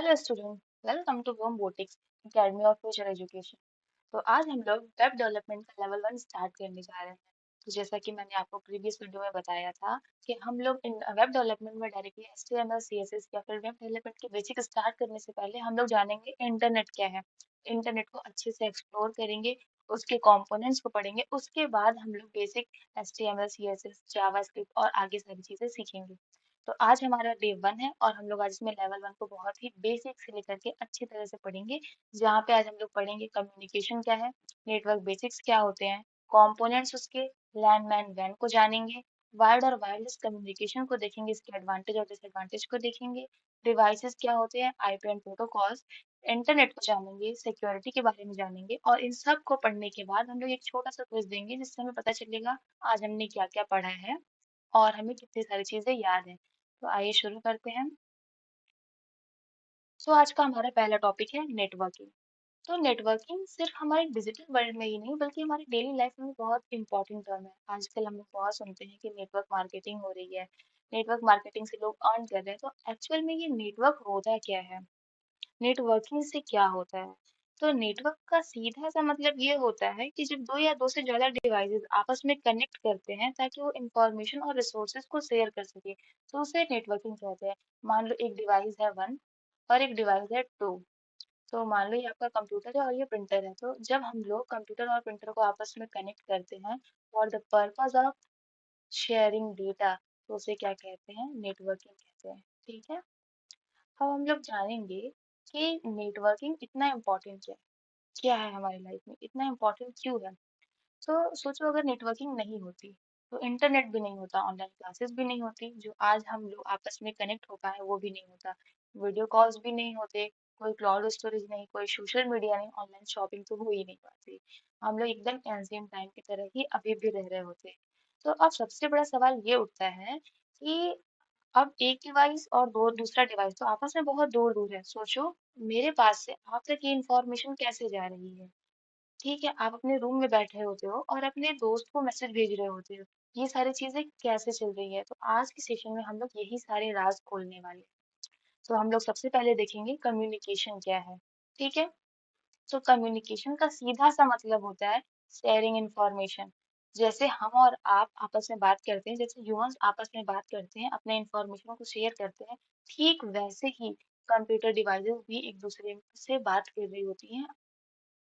Hello student, welcome to robotics academy of future education. तो आज हम लोग वेब डेवलपमेंट का लेवल 1 स्टार्ट करने जा रहे हैं। तो जैसा कि मैंने आपको प्रीवियस वीडियो में बताया था कि हम लोग इन वेब डेवलपमेंट में डायरेक्टली HTML CSS या फिर वेब डेवलपमेंट के बेसिक स्टार्ट करने से पहले हम लोग जानेंगे इंटरनेट क्या है। इंटरनेट को अच्छे से एक्सप्लोर करेंगे, उसके कंपोनेंट्स को पढ़ेंगे, उसके बाद हम लोग बेसिक HTML CSS जावास्क्रिप्ट और आगे सारी चीजें सीखेंगे। तो आज हमारा डे 1 है और हम लोग आज इसमें लेवल 1 को बहुत ही बेसिक से लेकर के अच्छी तरह से पढ़ेंगे। जहाँ पे आज हम लोग पढ़ेंगे कम्युनिकेशन क्या है, नेटवर्क बेसिक्स क्या होते हैं, कंपोनेंट्स उसके, लैंडमैन वैन को जानेंगे, वायर्ड और वायरलेस कम्युनिकेशन को देखेंगे, इसके एडवांटेज और डिसएडवांटेज को देखेंगे, डिवाइसेस क्या होते हैं, आईपी एंड प्रोटोकॉल्स, इंटरनेट को जानेंगे, सिक्योरिटी के बारे में जानेंगे और इन सब को पढ़ने के बाद हम लोग एक छोटा सा क्विज देंगे जिससे हमें पता चलेगा आज हमने क्या क्या पढ़ा है और हमें कितनी सारी चीजें याद हैं। तो आइए शुरू करते हैं। सो आज का हमारा पहला टॉपिक है नेटवर्किंग। तो नेटवर्किंग सिर्फ हमारे डिजिटल वर्ल्ड में ही नहीं बल्कि हमारी डेली लाइफ में भी बहुत इंपॉर्टेंट टर्म है। आजकल हम लोग बहुत सुनते हैं कि नेटवर्क मार्केटिंग हो रही है, नेटवर्क मार्केटिंग से लोग अर्न कर रहे हैं। तो एक्चुअल में ये नेटवर्क होता क्या है, नेटवर्किंग से क्या होता है? तो नेटवर्क का सीधा सा मतलब ये होता है कि जब दो या दो से ज्यादा डिवाइसेस आपस में कनेक्ट करते हैं ताकि वो इंफॉर्मेशन और रिसोर्सेज को शेयर कर सके, तो उसे नेटवर्किंग कहते हैं। मान लो एक डिवाइस है 1 और एक डिवाइस है 2। तो मान लो ये आपका कंप्यूटर है और ये प्रिंटर है। तो जब हम लोग कंप्यूटर और प्रिंटर को आपस में कनेक्ट करते हैं for the purpose of sharing data, तो उसे क्या कहते हैं, नेटवर्किंग कहते हैं। ठीक है, अब हम लोग जानेंगे कि नेटवर्किंग इतना इम्पोर्टेंट क्या है हमारी लाइफ में, इतना इम्पोर्टेंट क्यों है। तो सोचो अगर नेटवर्किंग नहीं होती तो इंटरनेट भी नहीं होता, ऑनलाइन क्लासेस भी नहीं होती, जो आज हम लोग आपस में कनेक्ट हो पाए वो भी नहीं होता, वीडियो कॉल्स भी नहीं होते, कोई क्लाउड स्टोरेज नहीं, कोई सोशल मीडिया नहीं, ऑनलाइन शॉपिंग तो हो ही नहीं पाती। हम लोग एकदम एंशिएंट टाइम की तरह ही अभी भी रह रहे होते। तो अब सबसे बड़ा सवाल ये उठता है कि अब एक डिवाइस और दो दूसरा डिवाइस तो आपस में बहुत दूर दूर है। सोचो मेरे पास से आप तक ये इंफॉर्मेशन कैसे जा रही है। ठीक है, आप अपने रूम में बैठे होते हो और अपने दोस्त को मैसेज भेज रहे होते हो, ये सारी चीजें कैसे चल रही है। तो आज के सेशन में हम लोग यही सारे राज खोलने वाले हैं। तो हम लोग सबसे पहले देखेंगे कम्युनिकेशन क्या है। ठीक है, तो कम्युनिकेशन का सीधा सा मतलब होता है शेयरिंग इंफॉर्मेशन। जैसे हम और आप आपस में बात करते हैं, जैसे ह्यूमंस आपस में बात करते हैं, अपने इंफॉर्मेशन को शेयर करते हैं, ठीक वैसे ही कंप्यूटर डिवाइसेस भी एक दूसरे से बात कर रही होती हैं,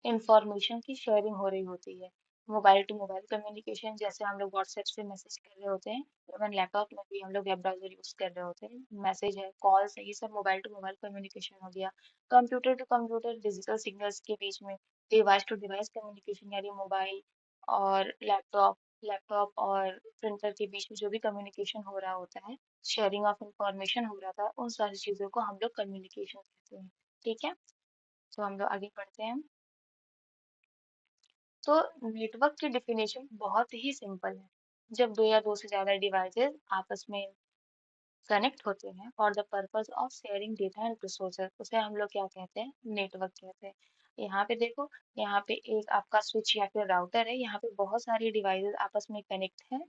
इंफॉर्मेशन की शेयरिंग हो रही होती है। मोबाइल टू मोबाइल कम्युनिकेशन, जैसे हम लोग व्हाट्सएप से मैसेज कर रहे होते हैं, इवन लैपटॉप में भी हम लोग वेब ब्राउजर यूज कर रहे होते हैं, मैसेज है, कॉल्स है, ये सब मोबाइल टू मोबाइल कम्युनिकेशन हो गया। Computer to computer digital signals के बीच में डिवाइस टू डिवाइस कम्युनिकेशन, यानी मोबाइल और लैपटॉप, लैपटॉप और प्रिंटर के बीच में जो भी कम्युनिकेशन हो रहा होता है, शेयरिंग ऑफ इंफॉर्मेशन हो रहा था, उन सारी चीजों को हम लोग कम्युनिकेशन कहते हैं। ठीक है, तो हम लोग आगे बढ़ते हैं। तो नेटवर्क की डेफिनेशन बहुत ही सिंपल है। जब दो या दो से ज्यादा डिवाइसेस आपस में कनेक्ट होते हैं for the purpose of sharing data and resources, उसे हम लोग क्या कहते हैं, नेटवर्क कहते हैं। यहाँ पे देखो, यहाँ पे एक आपका स्विच या फिर राउटर है, यहाँ पे बहुत सारी डिवाइसेस आपस में कनेक्ट हैं।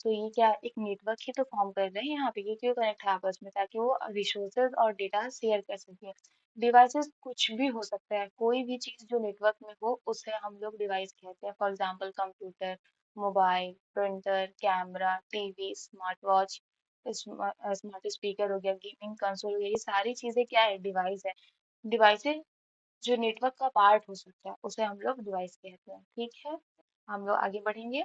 तो ये क्या एक नेटवर्क ही तो फॉर्म कर रहे हैं यहाँ पे, ये क्यों कनेक्ट है आपस में, ताकि वो रिसोर्सेज और डेटा शेयर कर सके। डिवाइसेस कुछ भी हो सकता है, कोई भी चीज जो नेटवर्क में हो उसे हम लोग डिवाइस कहते हैं। For example computer, mobile, printer, camera, TV, smart watch, smart speaker हो गया, गेमिंग कंसोल हो गया, ये सारी चीजें क्या है, डिवाइस है। डिवाइसेस जो नेटवर्क का पार्ट हो सकता है उसे हम लोग डिवाइस कहते हैं। ठीक है, हम लोग आगे बढ़ेंगे।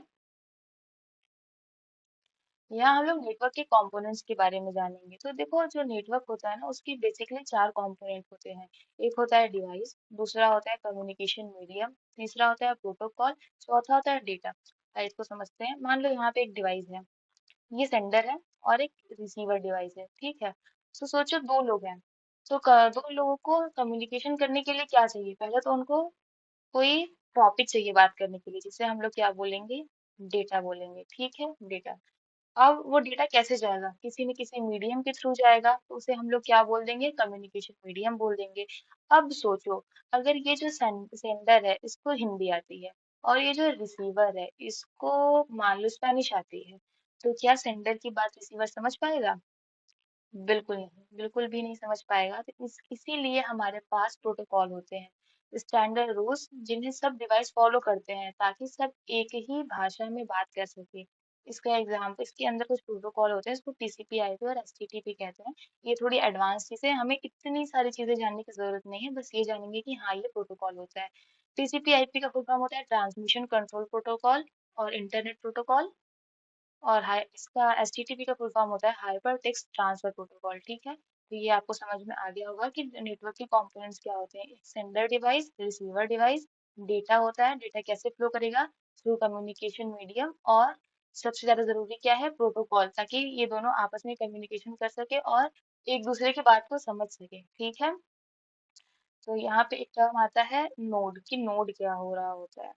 यहाँ हम लोग नेटवर्क के कंपोनेंट्स के बारे में जानेंगे। तो देखो जो नेटवर्क होता है ना, उसकी बेसिकली चार कंपोनेंट होते हैं। एक होता है डिवाइस, दूसरा होता है कम्युनिकेशन मीडियम, तीसरा होता है प्रोटोकॉल, चौथा होता है डेटा। इसको समझते हैं। मान लो यहाँ पे एक डिवाइस है, ये सेंडर है और एक रिसीवर डिवाइस है। ठीक है, तो सोचो दो लोग हैं। तो दो लोगों को कम्युनिकेशन करने के लिए क्या चाहिए, पहले तो उनको कोई टॉपिक चाहिए बात करने के लिए, जिसे हम लोग क्या बोलेंगे, डेटा बोलेंगे। ठीक है, डेटा। अब वो डेटा कैसे जाएगा, किसी न किसी मीडियम के थ्रू जाएगा, तो उसे हम लोग क्या बोल देंगे, कम्युनिकेशन मीडियम बोल देंगे। अब सोचो अगर ये जो सेंडर है इसको हिंदी आती है और ये जो रिसीवर है इसको मान लो स्पेनिश आती है, तो क्या सेंडर की बात रिसीवर समझ पाएगा? बिल्कुल नहीं, बिल्कुल भी नहीं समझ पाएगा। तो इसीलिए हमारे पास प्रोटोकॉल होते हैं, स्टैंडर्ड रूल्स जिन्हें सब डिवाइस फॉलो करते हैं ताकि सब एक ही भाषा में बात कर सके। इसका एग्जाम्पल, इसके अंदर कुछ प्रोटोकॉल होते हैं, इसको टीसीपी आईपी और एचटीटीपी कहते हैं। ये थोड़ी एडवांस चीजें हैं, हमें इतनी सारी चीजें जानने की जरूरत नहीं है, बस ये जानेंगे कि हाँ, ये प्रोटोकॉल होता है। टीसीपी आईपी का फुल फॉर्म होता है ट्रांसमिशन कंट्रोल प्रोटोकॉल और इंटरनेट प्रोटोकॉल। और हाई इसका एचटीटीपी का फुल फॉर्म होता है हाइपर टेक्स्ट ट्रांसफर प्रोटोकॉल। ठीक है, तो ये आपको समझ में आ गया होगा कि नेटवर्क के कंपोनेंट्स क्या होते हैं। एक sender device, receiver device, data होता है, डेटा कैसे फ्लो करेगा, थ्रू कम्युनिकेशन मीडियम, और सबसे ज्यादा जरूरी क्या है, प्रोटोकॉल, ताकि ये दोनों आपस में कम्युनिकेशन कर सके और एक दूसरे की बात को समझ सके। ठीक है, तो यहाँ पे एक टर्म आता है नोड, कि नोड क्या हो रहा होता है।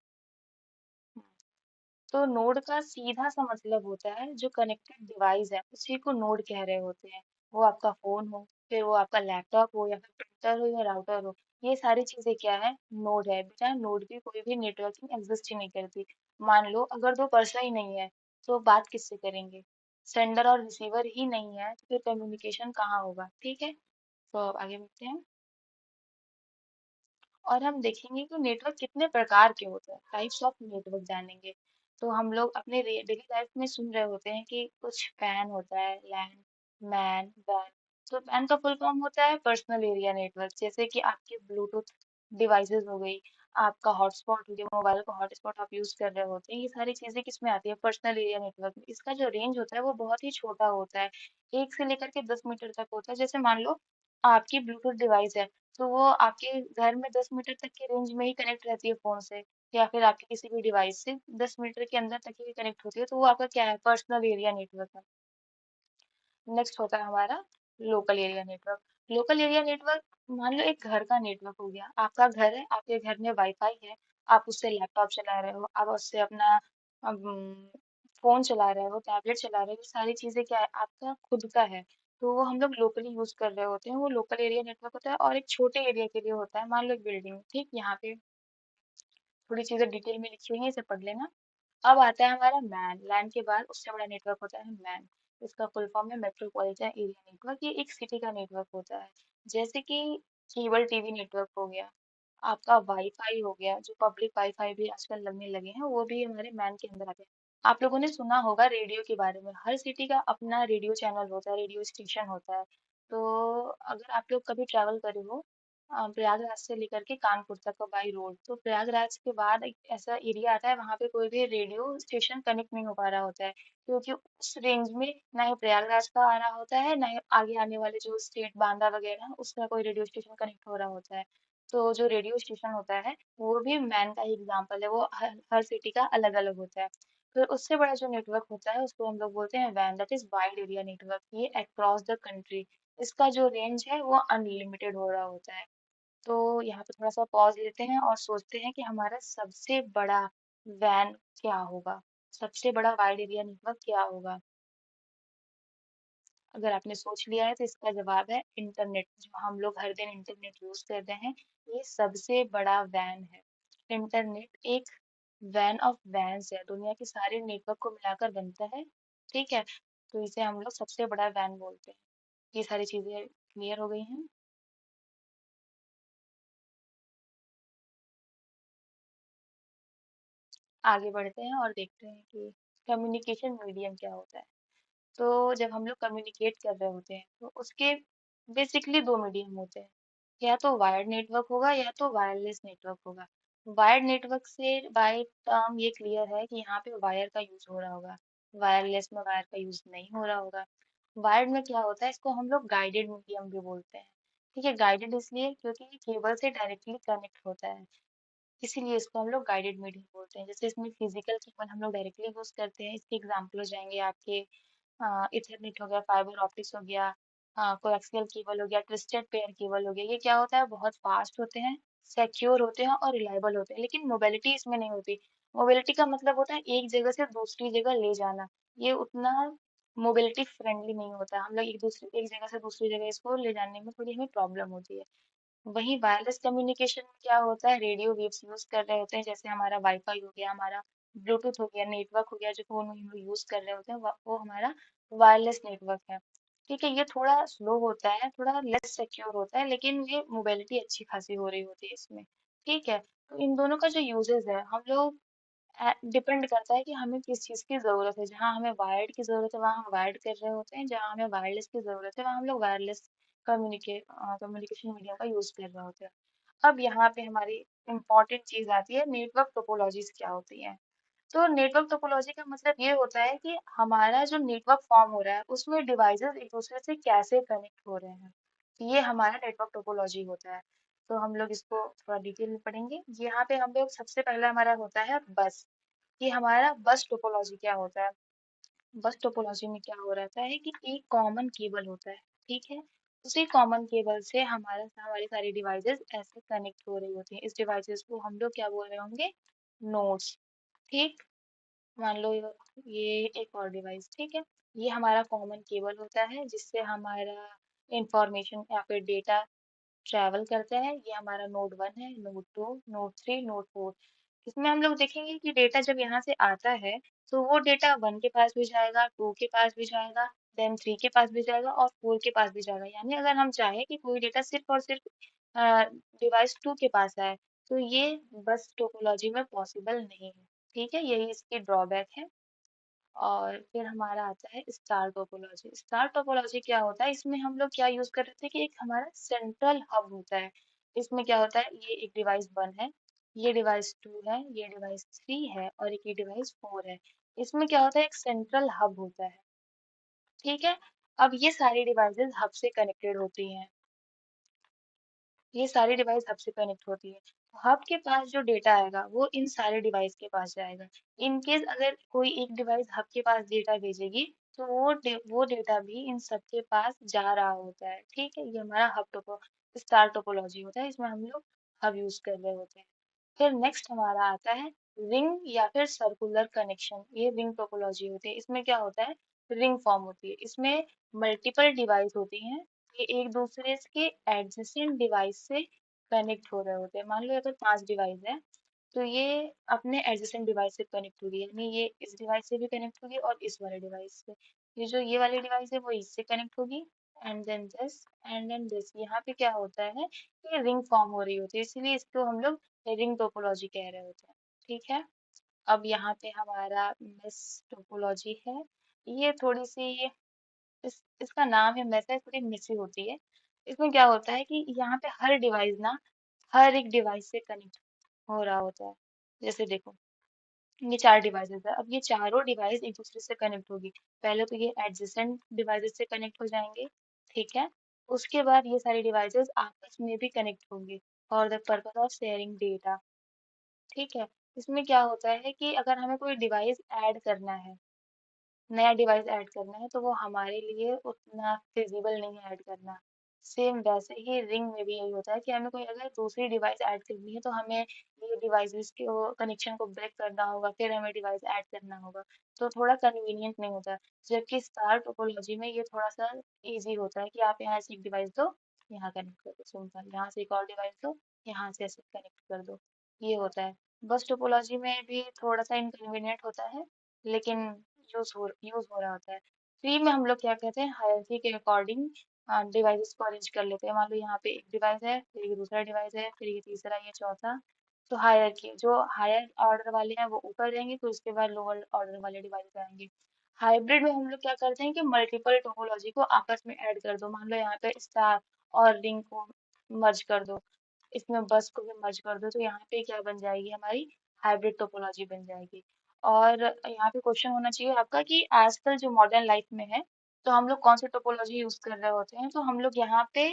तो नोड का सीधा सा मतलब होता है जो कनेक्टेड डिवाइस है उसी को नोड कह रहे होते हैं। वो आपका फोन हो, फिर वो आपका लैपटॉप हो, या फिर प्रिंटर हो, या राउटर हो, ये सारी चीजें क्या है, नोड है। बिना नोड की कोई भी नेटवर्किंग एग्जिस्ट ही नहीं करती। मान लो अगर दो पर्सन ही नहीं है तो बात किससे करेंगे, सेंडर और रिसीवर ही नहीं है तो फिर कम्युनिकेशन कहाँ होगा। ठीक है, तो अब आगे बढ़ते हैं और हम देखेंगे कि नेटवर्क कितने प्रकार के होते हैं, टाइप्स ऑफ नेटवर्क जानेंगे। तो हम लोग अपने डेली लाइफ में सुन रहे होते हैं कि कुछ पैन होता है, लैन, मैन, वैन। तो पैन का फुल फॉर्म होता है पर्सनल एरिया नेटवर्क, जैसे कि आपके ब्लूटूथ डिवाइसेस हो गई, आपका हॉटस्पॉट हो गया, मोबाइल का हॉटस्पॉट आप यूज कर रहे होते हैं, ये सारी चीजें किसमें आती है, पर्सनल एरिया नेटवर्क में। इसका जो रेंज होता है वो बहुत ही छोटा होता है, 1 से लेकर के 10 मीटर तक होता है। जैसे मान लो आपकी ब्लूटूथ डिवाइस है, तो वो आपके घर में 10 मीटर तक की रेंज में ही कनेक्ट रहती है फोन से, या फिर आपके किसी भी डिवाइस से 10 मीटर के अंदर तक ही कनेक्ट होती है, तो वो आपका क्या है, पर्सनल एरिया नेटवर्क है। नेक्स्ट होता है हमारा local area network. Local area network, मान लो एक घर का नेटवर्क हो गया, आपका घर है, आपके घर में वाईफाई है, आप उससे लैपटॉप चला रहे हो, आप उससे अपना फोन चला रहे हो, टैबलेट चला रहे हो, ये सारी चीजें क्या है, आपका खुद का है। तो वो हम लोग लोकली यूज कर रहे होते हैं, वो लोकल एरिया नेटवर्क होता है। और एक छोटे एरिया के लिए होता है, मान लो एक बिल्डिंग, ठीक, यहाँ पे थोड़ी चीजें डिटेल में लिखी हुई है, इसे पढ़ लेना। अब आता है हमारा मैन, लैन के बाद उससे बड़ा नेटवर्क होता है मैन। इसका फुल फॉर्म है मेट्रोपॉलिटन एरिया नेटवर्क, ये एक सिटी का नेटवर्क होता है। जैसे कि केबल टीवी नेटवर्क हो गया, आपका वाईफाई हो गया, जो पब्लिक वाईफाई भी आजकल लगने लगे हैं, वो भी हमारे मैन के अंदर आते हैं। आप लोगों ने सुना होगा रेडियो के बारे में, हर सिटी का अपना रेडियो चैनल होता है, रेडियो स्टेशन होता है। तो अगर आप लोग कभी ट्रैवल करे हो प्रयागराज से लेकर के कानपुर तक का बाई रोड, तो प्रयागराज के बाद एक ऐसा एरिया आता है, वहां पे कोई भी रेडियो स्टेशन कनेक्ट नहीं हो पा रहा होता है, क्योंकि उस रेंज में ना ही प्रयागराज का आ रहा होता है, ना ही आगे आने वाले जो स्टेट बांदा वगैरह हैं, उसका कोई रेडियो स्टेशन कनेक्ट हो रहा होता है। तो जो रेडियो स्टेशन होता है वो भी मैन का ही एग्जाम्पल है, वो हर सिटी का अलग अलग होता है। फिर उससे बड़ा जो नेटवर्क होता है उसको हम लोग बोलते हैं वैन, that is wide area network, ये अक्रॉस द कंट्री। इसका जो रेंज है वो अनलिमिटेड हो रहा होता है। तो यहाँ पे थोड़ा सा पॉज लेते हैं और सोचते हैं कि हमारा सबसे बड़ा वैन क्या होगा, सबसे बड़ा वाइड एरिया नेटवर्क क्या होगा। अगर आपने सोच लिया है तो इसका जवाब है इंटरनेट, जो हम लोग हर दिन इंटरनेट यूज करते हैं, ये सबसे बड़ा वैन है। इंटरनेट एक वैन ऑफ वैन्स है, दुनिया के सारे नेटवर्क को मिलाकर बनता है। ठीक है, तो इसे हम लोग सबसे बड़ा वैन बोलते हैं। ये सारी चीजें क्लियर हो गई हैं। आगे बढ़ते हैं और देखते हैं कि कम्युनिकेशन मीडियम क्या होता है। तो जब हम लोग कम्युनिकेट कर रहे होते हैं तो उसके बेसिकली दो मीडियम होते हैं, या तो वायर्ड नेटवर्क होगा या तो वायरलेस नेटवर्क होगा। वायर्ड नेटवर्क से बाय टर्म ये क्लियर है कि यहाँ पे वायर का यूज हो रहा होगा, वायरलेस में वायर का यूज नहीं हो रहा होगा। वायर्ड में क्या होता है, इसको हम लोग गाइडेड मीडियम भी बोलते हैं। ठीक है, गाइडेड इसलिए क्योंकि ये केबल से डायरेक्टली कनेक्ट होता है, इसीलिए इसको हम लोग गाइडेड मीडियम बोलते हैं। जैसे इसमें फिजिकल केबल हम लोग डायरेक्टली यूज करते हैं, इसके एग्जाम्पल हो जाएंगे आपके इथरनेट हो गया, फाइबर ऑप्टिक्स हो गया, कोएक्सियल केबल हो गया, ट्विस्टेड पेयर केबल हो गया। ये क्या होता है, बहुत फास्ट होते हैं, सिक्योर होते हैं और रिलायबल होते हैं, लेकिन मोबिलिटी इसमें नहीं होती। मोबिलिटी का मतलब होता है एक जगह से दूसरी जगह ले जाना, ये उतना मोबिलिटी फ्रेंडली नहीं होता। हम लोग एक जगह से दूसरी जगह इसको ले जाने में थोड़ी हमें प्रॉब्लम होती है। वहीं वायरलेस कम्युनिकेशन में क्या होता है, रेडियो वेव्स यूज कर रहे होते हैं, जैसे हमारा वाईफाई हो गया, हमारा ब्लूटूथ हो गया, नेटवर्क हो गया, जो फोन में हम लोग यूज कर रहे होते हैं, वो हमारा वायरलेस नेटवर्क है। ठीक है, ये थोड़ा स्लो होता है, थोड़ा लेस सिक्योर होता है, लेकिन ये मोबिलिटी अच्छी खासी हो रही होती है इसमें। ठीक है, तो इन दोनों का जो यूजेस है, हम लोग डिपेंड करता है कि हमें किस चीज़ की ज़रूरत है। जहाँ हमें वायर्ड की ज़रूरत है वहाँ हम वायर्ड कर रहे होते हैं, जहाँ हमें वायरलेस की ज़रूरत है वहाँ हम लोग वायरलेस कम्युनिकेशन मीडिया का यूज़ कर रहे होते हैं। अब यहाँ पे हमारी इम्पोर्टेंट चीज़ आती है, नेटवर्क टोपोलॉजीज क्या होती हैं। तो नेटवर्क टोपोलॉजी का मतलब ये होता है कि हमारा जो नेटवर्क फॉर्म हो रहा है उसमें डिवाइसेस एक दूसरे से कैसे कनेक्ट हो रहे हैं, ये हमारा नेटवर्क टोपोलॉजी होता है। तो हम लोग इसको थोड़ा डिटेल में पढ़ेंगे। यहाँ पे हम लोग सबसे पहला हमारा होता है बस। कि हमारा बस टोपोलॉजी क्या होता है। बस टोपोलॉजी में क्या हो रहता है कि एक कॉमन केबल होता है। ठीक है, उसी कॉमन केबल से हमारा हमारी सारी डिवाइसेस ऐसे कनेक्ट हो रही होती हैं। इस डिवाइसेस को हम लोग क्या बोल रहे होंगे, नोड्स। ठीक, मान लो ये एक और डिवाइस। ठीक है, ये हमारा कॉमन केबल होता है जिससे हमारा इंफॉर्मेशन या फिर डेटा ट्रैवल करता है। ये हमारा नोड 1 है, नोड 2, नोड 3, नोड 4। इसमें हम लोग देखेंगे कि डेटा जब यहाँ से आता है तो वो डेटा 1 के पास भी जाएगा, 2 के पास भी जाएगा, देन 3 के पास भी जाएगा और 4 के पास भी जाएगा। यानी अगर हम चाहें कि कोई डेटा सिर्फ और सिर्फ डिवाइस 2 के पास आए तो ये बस टोपोलॉजी में पॉसिबल नहीं है। ठीक है, यही इसकी ड्रॉबैक है। और फिर हमारा आता है स्टार टोपोलॉजी। स्टार टोपोलॉजी क्या होता है, इसमें हम लोग क्या यूज कर रहे थे कि एक हमारा सेंट्रल हब होता है। इसमें क्या होता है, ये एक डिवाइस 1 है, ये डिवाइस 2 है, ये डिवाइस 3 है और एक ये डिवाइस 4 है। इसमें क्या होता है, एक सेंट्रल हब होता है। ठीक है, अब ये सारी डिवाइसेस हब से कनेक्टेड होती हैं। ये सारी डिवाइस हब से कनेक्ट होती है। तो हब के पास जो डेटा आएगा वो इन सारे डिवाइस के पास जाएगा। इन केस अगर कोई एक डिवाइस हब के पास डेटा भेजेगी तो वो डेटा भी इन सब के पास जा रहा होता है। ठीक है, ये हमारा हब टोपो स्टार टोपोलॉजी होता है, इसमें हम लोग हब यूज कर रहे होते हैं। फिर नेक्स्ट हमारा आता है रिंग या फिर सर्कुलर कनेक्शन। ये रिंग टोपोलॉजी होती है। इसमें क्या होता है, रिंग फॉर्म होती है। इसमें मल्टीपल डिवाइस होती हैं, ये एक दूसरे के एडजेसेंट डिवाइस से कनेक्ट हो रहे होते हैं। मान लो अगर 5 डिवाइस है तो ये अपने एडजेसेंट डिवाइस से कनेक्ट होगी, यानी ये इस डिवाइस से भी कनेक्ट होगी और इस वाले डिवाइस से। ये जो ये वाली डिवाइस है वो इससे कनेक्ट होगी, and then this and then this. यहाँ पे क्या होता है कि रिंग फॉर्म हो रही होती है, इसीलिए इसको हम लोग रिंग टोपोलॉजी कह रहे होते हैं। ठीक है, अब यहाँ पे हमारा मेस टोपोलॉजी है। ये थोड़ी सी इसका नाम है मैसेज, थोड़ी मिसी होती है। इसमें क्या होता है कि यहाँ पे हर डिवाइस ना हर एक डिवाइस से कनेक्ट हो रहा होता है। जैसे देखो, ये 4 डिवाइसेस है, अब ये चारों डिवाइस एक दूसरे से कनेक्ट होगी। पहले तो ये एडजेसेंट डिवाइसेस से कनेक्ट हो जाएंगे। ठीक है, उसके बाद ये सारी डिवाइसेस आपस में भी कनेक्ट होंगी for the purpose of sharing data. ठीक है, इसमें क्या होता है कि अगर हमें कोई डिवाइस ऐड करना है, नया डिवाइस ऐड करना है तो वो हमारे लिए उतना फिजिबल नहीं है ऐड करना। सेम वैसे ही रिंग में भी यही होता है कि हमें कोई अगर दूसरी डिवाइस ऐड करनी है तो हमें ये डिवाइसेस के कनेक्शन को ब्रेक करना होगा, फिर हमें डिवाइस ऐड करना होगा। तो थोड़ा कन्वीनियंट नहीं होता। जबकि स्टार टोपोलॉजी में ये थोड़ा सा इजी होता है कि आप यहाँ से एक डिवाइस दो, यहाँ कनेक्ट कर दो, सिंपल। यहाँ से एक और डिवाइस दो, यहाँ से ऐसे कनेक्ट कर दो, ये होता है। बस टोपोलॉजी में भी थोड़ा सा इनकन्वीनियंट होता है, लेकिन यूज हो रहा होता है। ट्री में हम लोग क्या कहते हैं, हायरार्की के अकॉर्डिंग डिवाइसेस को अरेंज कर लेते हैं। मान लो यहाँ पे एक डिवाइस है, फिर ये दूसरा डिवाइस है, फिर ये तीसरा, ये चौथा। तो हायरार्की, जो हायर ऑर्डर वाले हैं वो ऊपर जाएंगे, फिर उसके बाद लोअर ऑर्डर वाले डिवाइस आएंगे। हाइब्रिड में हम लोग क्या करते हैं कि मल्टीपल टोपोलॉजी को आपस में ऐड कर दो। मान लो यहाँ पे स्टार और रिंग को मर्ज कर दो, इसमें बस को भी मर्ज कर दो, तो यहाँ पे क्या बन जाएगी, हमारी हाइब्रिड टोपोलॉजी बन जाएगी। और यहाँ पे क्वेश्चन होना चाहिए आपका कि आजकल जो मॉडर्न लाइफ में है तो हम लोग कौन सी टोपोलॉजी यूज कर रहे होते हैं। तो हम लोग यहाँ पे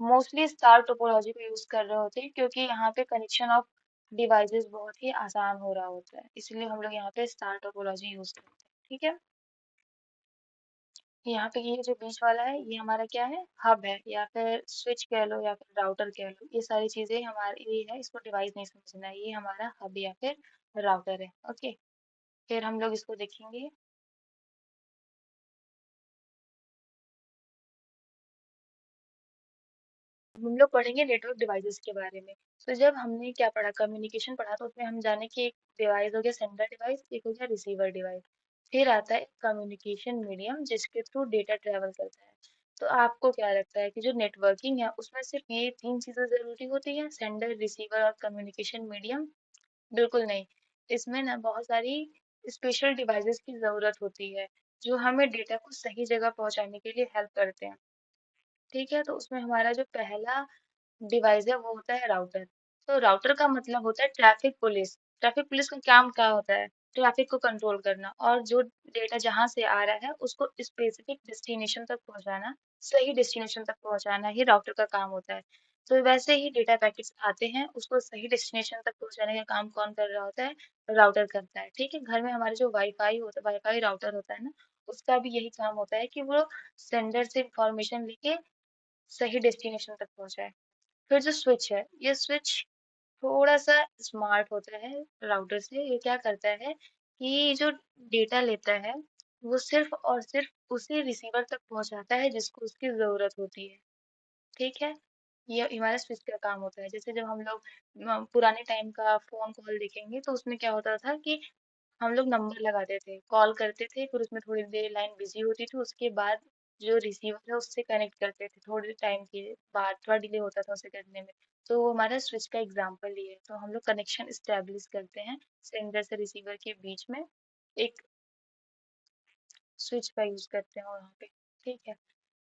मोस्टली स्टार टोपोलॉजी को यूज कर रहे होते हैं, क्योंकि यहाँ पे कनेक्शन ऑफ डिवाइसेस बहुत ही आसान हो रहा होता है, इसलिए हम लोग यहाँ पे स्टार टोपोलॉजी यूज करते हैं। ठीक है, यहाँ पे ये जो बीच वाला है ये हमारा क्या है, हब है, या फिर स्विच कह लो या फिर राउटर कह लो। ये सारी चीजें हमारी ये है, इसको डिवाइस नहीं समझना है, ये हमारा हब या फिर राउटर है। ओके, फिर हम लोग इसको देखेंगे। हम लोग पढ़ेंगे नेटवर्क डिवाइसेस के बारे में। तो जब हमने क्या पढ़ा, कम्युनिकेशन पढ़ा, तो उसमें हम जाने कि एक डिवाइस हो गया सेंडर डिवाइस, एक हो गया रिसीवर डिवाइस। फिर आता है कम्युनिकेशन मीडियम जिसके थ्रू डेटा ट्रेवल करता है। तो आपको क्या लगता है कि जो नेटवर्किंग है उसमें सिर्फ ये तीन चीजें जरूरी होती हैं, सेंडर, रिसीवर और कम्युनिकेशन मीडियम? बिल्कुल नहीं। इसमें ना बहुत सारी स्पेशल डिवाइसेस की जरूरत होती है जो हमें डेटा को सही जगह पहुंचाने के लिए हेल्प करते हैं। ठीक है, तो उसमें हमारा जो पहला डिवाइस है वो होता है राउटर। तो राउटर का मतलब होता है ट्रैफिक पुलिस। ट्रैफिक पुलिस का काम क्या होता है? ट्रैफिक को कंट्रोल करना और जो डेटा जहां से आ रहा है उसको स्पेसिफिक डेस्टिनेशन तक पहुंचाना, सही डेस्टिनेशन तक पहुंचाना ही राउटर का काम होता है। तो वैसे ही डेटा पैकेट्स आते हैं, उसको सही डेस्टिनेशन तक पहुंचाने का काम कौन कर रहा होता है? राउटर करता है। ठीक है, घर में हमारे जो वाईफाई होता है, वाईफाई राउटर होता है ना, उसका भी यही काम होता है कि वो सेंडर से इंफॉर्मेशन लेके सही डेस्टिनेशन तक पहुंचाए। फिर जो स्विच है, ये स्विच थोड़ा सा स्मार्ट होता है राउटर से। ये क्या करता है कि जो डेटा लेता है वो सिर्फ और सिर्फ उसी रिसीवर तक पहुंचाता है जिसको उसकी जरूरत होती है। ठीक है, ये हमारा स्विच का काम होता है। जैसे जब हम लोग पुराने टाइम का फोन कॉल देखेंगे तो उसमें क्या होता था कि हम लोग नंबर लगाते थे, कॉल करते थे, फिर उसमें थोड़ी देर लाइन बिजी होती थी, उसके बाद जो रिसीवर है उससे कनेक्ट करते थे, थोड़े टाइम के बाद थोड़ा डिले होता था उसे करने में। तो वो हमारा स्विच का एग्जांपल ही है। तो हम लोग कनेक्शन स्टेब्लिश करते हैं सेंडर से रिसीवर के बीच में, एक स्विच का यूज करते हैं वहाँ पे। ठीक है,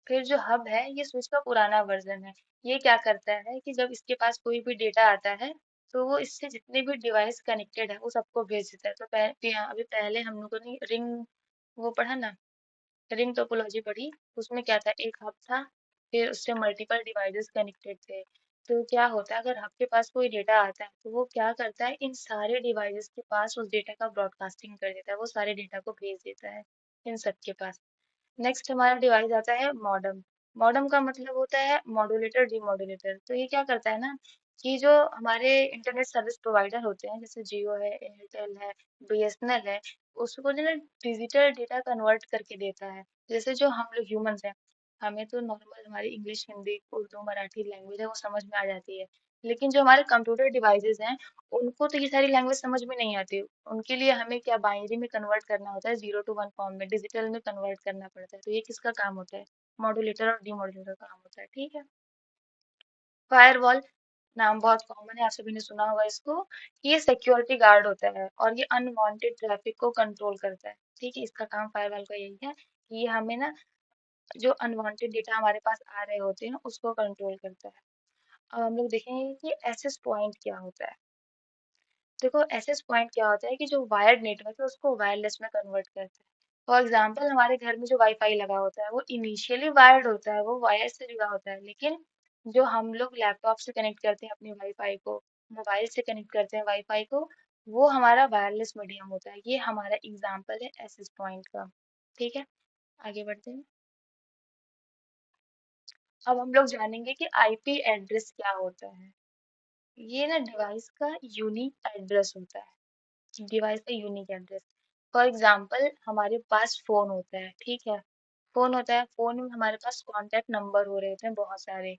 फिर जो हब है ये स्विच का पुराना वर्जन है। ये क्या करता है कि जब इसके पास कोई भी डेटा आता है तो वो इससे जितने भी डिवाइस कनेक्टेड है वो सबको भेज देता है। तो अभी पहले हम लोगों ने रिंग वो पढ़ा ना, रिंग टोपोलॉजी पढ़ी। उसमें क्या था, एक हब था, फिर उससे मल्टीपल डिवाइसेस कनेक्टेड थे। तो क्या होता है अगर हब के पास कोई डेटा आता है तो वो क्या करता है, इन सारे डिवाइसेस के पास उस डेटा का ब्रॉडकास्टिंग कर देता है, वो सारे डेटा को भेज देता है इन सब के पास। नेक्स्ट हमारा डिवाइस आता है मॉडेम। मॉडेम का मतलब होता है मॉड्यूलेटर डीमॉड्यूलेटर। तो ये क्या करता है ना कि जो हमारे इंटरनेट सर्विस प्रोवाइडर होते हैं जैसे जियो है, एयरटेल है, बीएसएनएल है, उसको जो है डिजिटल डेटा कन्वर्ट करके देता है। जैसे जो हम लोग ह्यूमंस हैं, हमें तो नॉर्मल हमारी इंग्लिश, हिंदी, उर्दू, मराठी लैंग्वेज है वो समझ में आ जाती है। लेकिन जो हमारे कंप्यूटर डिवाइसेस हैं उनको तो ये सारी लैंग्वेज समझ में नहीं आती। उनके लिए हमें क्या बाइनरी में कन्वर्ट करना होता है, 0 to 1 फॉर्म में डिजिटल में कन्वर्ट करना पड़ता है। तो ये किसका काम होता है? मॉड्यूलेटर और डीमॉड्यूलेटर का काम होता है। ठीक है, फायरवॉल नाम बहुत कॉमन है, आप सभी ने सुना होगा इसको, कि ये सिक्योरिटी गार्ड होता है और ये अनवांटेड ट्रैफिक को कंट्रोल करता है। ठीक है, इसका काम फायरवॉल का यही है कि ये हमें ना जो अनवांटेड डेटा हमारे पास आ रहे होते हैं उसको कंट्रोल करता है। अब हम लोग देखेंगे कि एक्सेस पॉइंट क्या होता है। देखो, एक्सेस पॉइंट क्या होता है कि जो वायर्ड नेटवर्क है उसको वायरलेस में कन्वर्ट करता है। फॉर एग्जांपल हमारे घर में जो वाईफाई लगा होता है वो इनिशियली वायर्ड होता है, वो वायर से जुड़ा होता है, लेकिन जो हम लोग लैपटॉप से कनेक्ट करते हैं अपने वाईफाई को, मोबाइल से कनेक्ट करते हैं वाईफाई को, वो हमारा वायरलेस मीडियम होता है। ये हमारा एग्जाम्पल है एक्सेस पॉइंट का। ठीक है, आगे बढ़ते हैं। अब हम लोग जानेंगे कि आईपी एड्रेस क्या होता है। ये ना डिवाइस का यूनिक एड्रेस होता है, डिवाइस का यूनिक एड्रेस। फॉर एग्जांपल हमारे पास फोन होता है, ठीक है, फोन होता है, फोन में हमारे पास कांटेक्ट नंबर हो रहे होते हैं बहुत सारे।